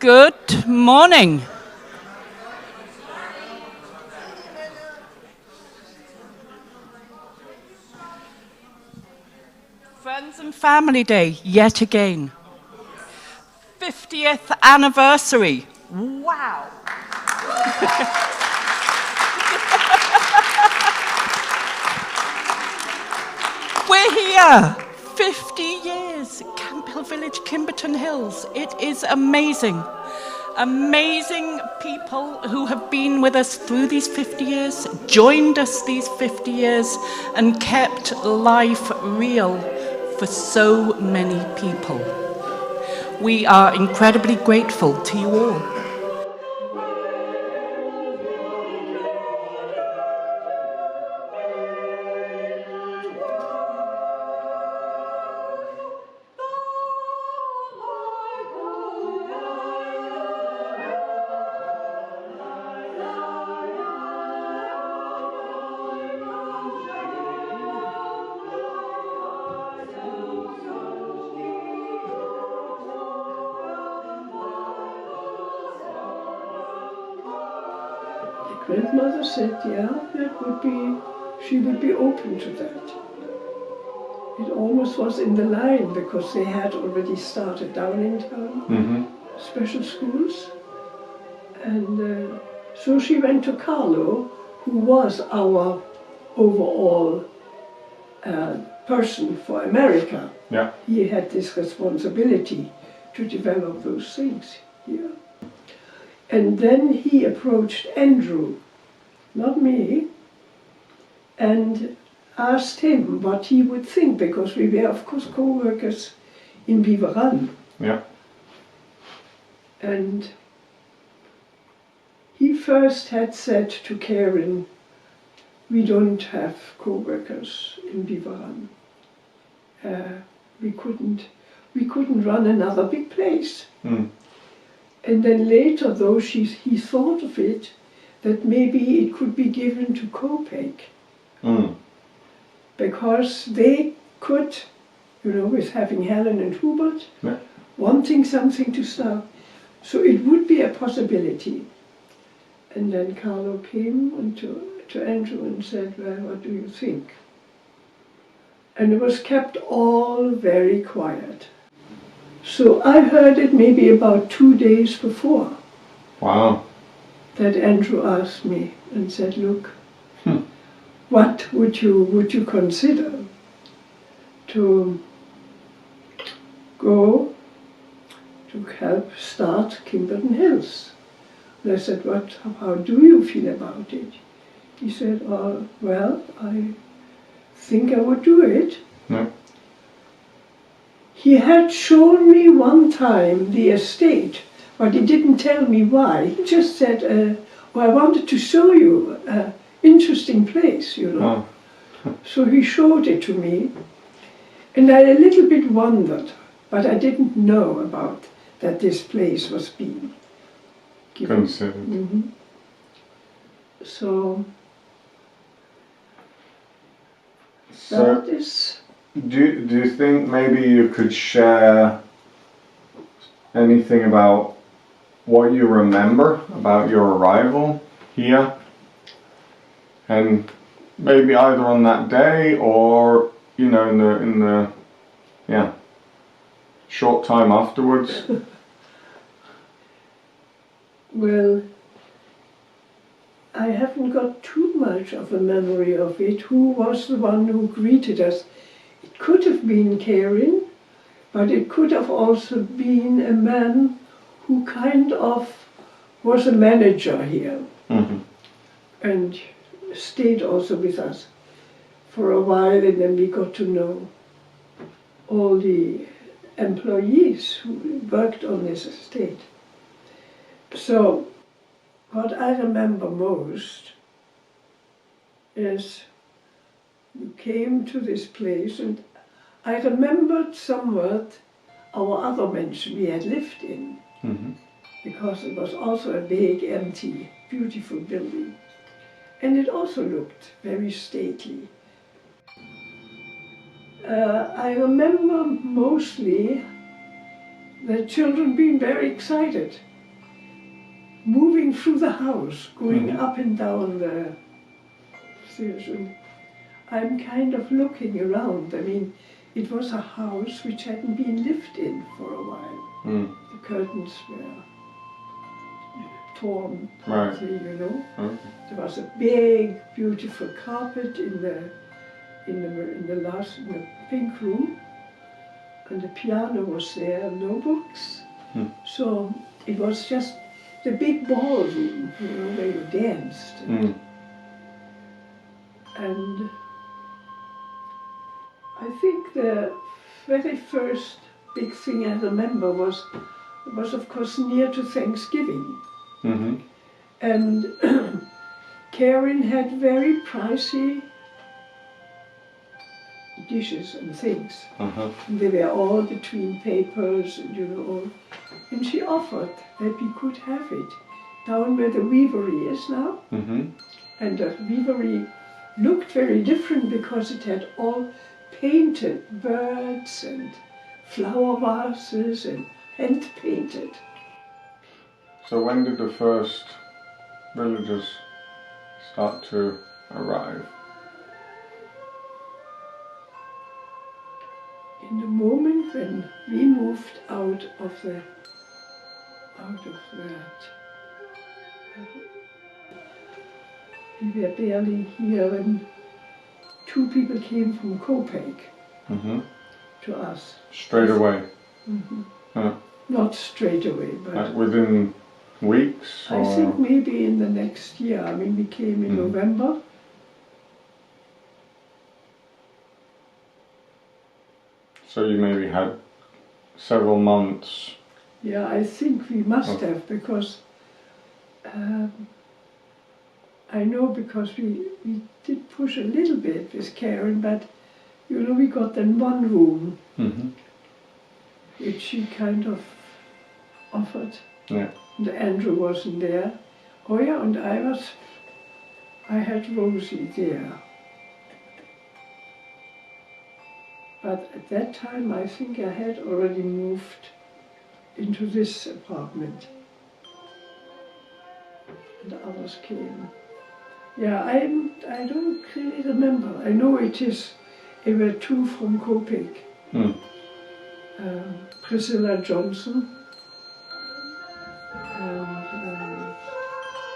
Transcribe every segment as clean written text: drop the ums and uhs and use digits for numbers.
Good morning. Friends and Family Day, yet again. 50th anniversary. Wow. We're here. 50 years. Camphill Village Kimberton Hills. It is amazing. Amazing people who have been with us through these 50 years, joined us these 50 years, and kept life real for so many people. We are incredibly grateful to you all. Grandmother said, she would be open to that. It almost was in the line because they had already started down in town, special schools. And so she went to Carlo, who was our overall person for America. Yeah. He had this responsibility to develop those things here. And then he approached Andrew, not me, and asked him what he would think, because we were, of course, co-workers in Biveran. Yeah. And he first had said to Karen, we don't have co-workers in Biveran. We couldn't run another big place. And then later, though, he thought of it, that maybe it could be given to Kopek. Because they could, with having Helen and Hubert, wanting something to start. So it would be a possibility. And then Carlo came to Andrew and said, well, what do you think? And it was kept all very quiet. So I heard it maybe about 2 days before. Wow. That Andrew asked me and said, look, what would you consider to go to help start Kimberton Hills? And I said, how do you feel about it? He said, well, I think I would do it. No. He had shown me one time the estate, but he didn't tell me why. He just said, I wanted to show you an interesting place, Oh. So he showed it to me, and I a little bit wondered, but I didn't know about that this place was being given. Considered. So that is... Do you think maybe you could share anything about what you remember about your arrival here? And maybe either on that day or, in the short time afterwards. Well, I haven't got too much of a memory of it. Who was the one who greeted us? It could have been Karen, but it could have also been a man who kind of was a manager here and stayed also with us for a while, and then we got to know all the employees who worked on this estate. So what I remember most is we came to this place, and I remembered somewhat our other mansion we had lived in, because it was also a big, empty, beautiful building. And it also looked very stately. I remember mostly the children being very excited walking through the house, going up and down the stairs, and I'm kind of looking around. I mean, it was a house which hadn't been lived in for a while. The curtains were torn, Right. you know. Okay. There was a big, beautiful carpet in the pink room, and the piano was there, no books. So it was just the big ballroom, you know, where you danced. And I think the very first big thing I remember was of course near to Thanksgiving. And Karen had very pricey dishes and things. And they were all between papers, and you know, all. And she offered that we could have it down where the weavery is now. And the weavery looked very different because it had all painted birds and flower vases and hand painted. So when did the first villagers start to arrive? In the moment when we moved out of that, we were barely here when two people came from Kopek to us. Straight away? Not straight away, but Like within weeks? I think maybe in the next year. I mean, we came in November. So you maybe had several months? Yeah, I think we must have, because I know because we did push a little bit with Karen, but you know, we got then one room, which she kind of offered. Yeah. And Andrew wasn't there. Oh yeah, and I had Rosie there. But at that time, I think I had already moved into this apartment. And the others came. Yeah, I don't really remember. I know there were two from Kopek. Priscilla Johnson and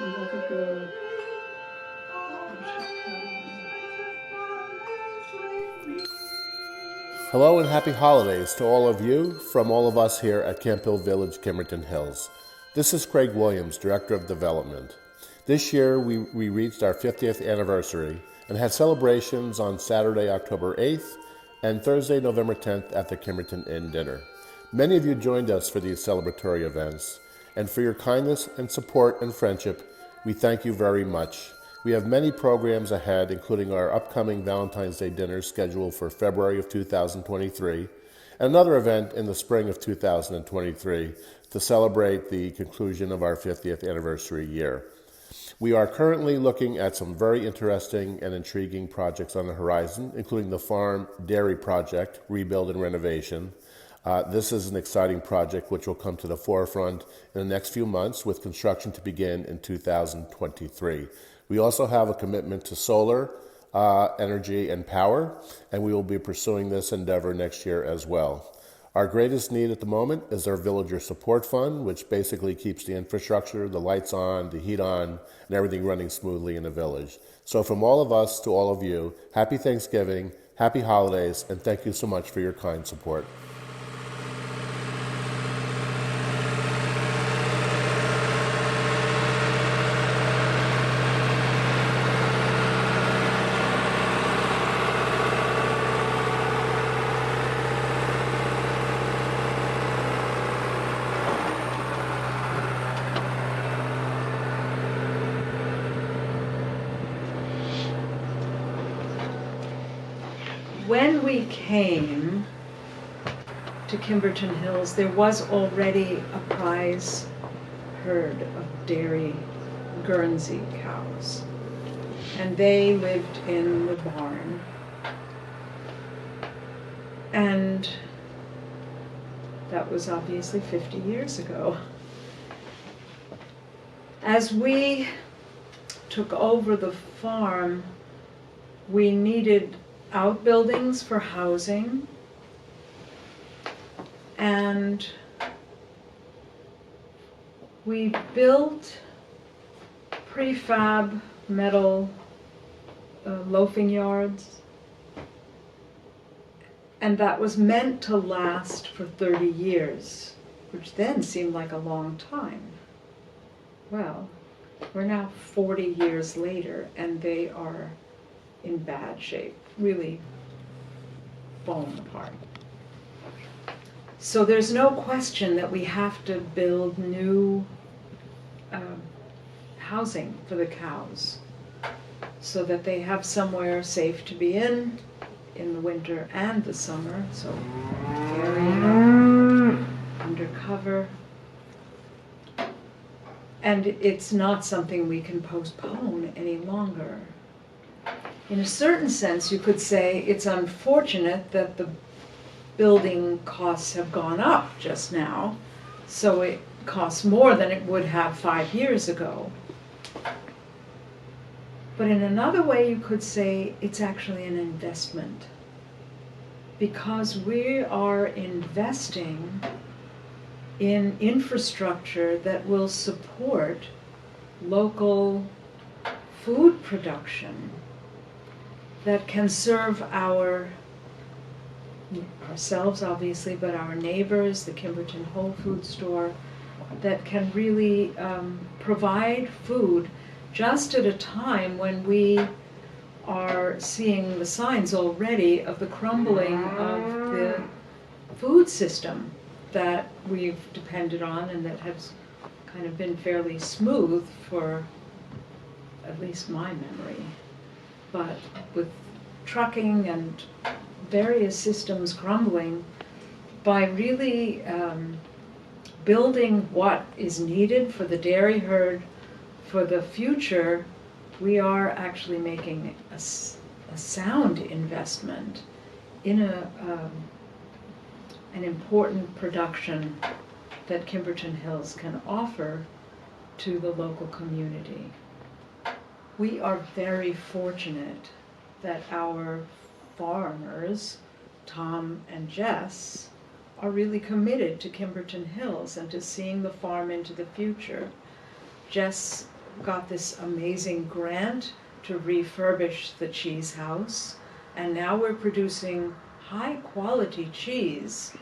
another girl. Hello and happy holidays to all of you from all of us here at Camphill Village Kimberton Hills. This is Craig Williams, Director of Development. This year we reached our 50th anniversary and had celebrations on Saturday, October 8th and Thursday, November 10th at the Kimberton Inn dinner. Many of you joined us for these celebratory events, and for your kindness and support and friendship, we thank you very much. We have many programs ahead, including our upcoming Valentine's Day dinner scheduled for February of 2023, and another event in the spring of 2023 to celebrate the conclusion of our 50th anniversary year. We are currently looking at some very interesting and intriguing projects on the horizon, including the farm dairy project, rebuild and renovation. This is an exciting project which will come to the forefront in the next few months, with construction to begin in 2023. We also have a commitment to solar energy and power, and we will be pursuing this endeavor next year as well. Our greatest need at the moment is our Villager Support Fund, which basically keeps the infrastructure, the lights on, the heat on, and everything running smoothly in the village. So from all of us to all of you, happy Thanksgiving, happy holidays, and thank you so much for your kind support. When we came to Kimberton Hills, there was already a prize herd of dairy Guernsey cows, and they lived in the barn. And that was obviously 50 years ago. As we took over the farm, we needed outbuildings for housing, and we built prefab metal loafing yards, and that was meant to last for 30 years, which then seemed like a long time. Well, we're now 40 years later, and they are in bad shape, really falling apart. So there's no question that we have to build new housing for the cows so that they have somewhere safe to be in the winter and the summer, so dairy undercover. And it's not something we can postpone any longer. In a certain sense, you could say it's unfortunate that the building costs have gone up just now, so it costs more than it would have 5 years ago. But in another way, you could say it's actually an investment, because we are investing in infrastructure that will support local food production that can serve ourselves, obviously, but our neighbors, the Kimberton Whole Food Store, that can really provide food just at a time when we are seeing the signs already of the crumbling of the food system that we've depended on and that has kind of been fairly smooth for at least my memory. But with trucking and various systems crumbling, by really building what is needed for the dairy herd for the future, we are actually making a sound investment in an important production that Kimberton Hills can offer to the local community. We are very fortunate that our farmers, Tom and Jess, are really committed to Kimberton Hills and to seeing the farm into the future. Jess got this amazing grant to refurbish the cheese house, and now we're producing high quality cheese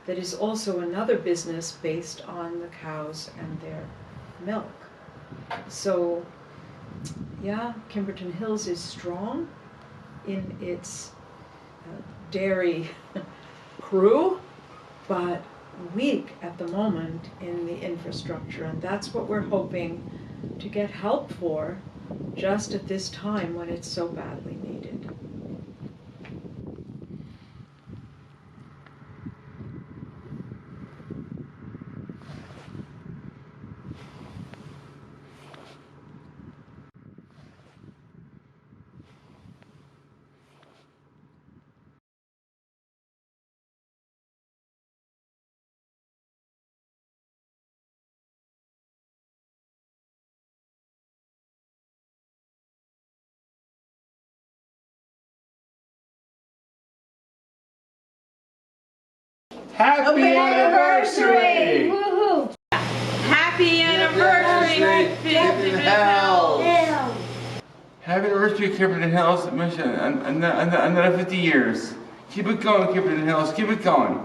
that is also another business based on the cows and their milk. So yeah, Kimberton Hills is strong in its dairy crew, but weak at the moment in the infrastructure, and that's what we're hoping to get help for just at this time when it's so badly needed. Happy anniversary! Woohoo! Happy anniversary, Kimberton Hills! Happy anniversary, Kimberton Hills. Mission, another 50 years. Keep it going, Kimberton Hills. Keep it going.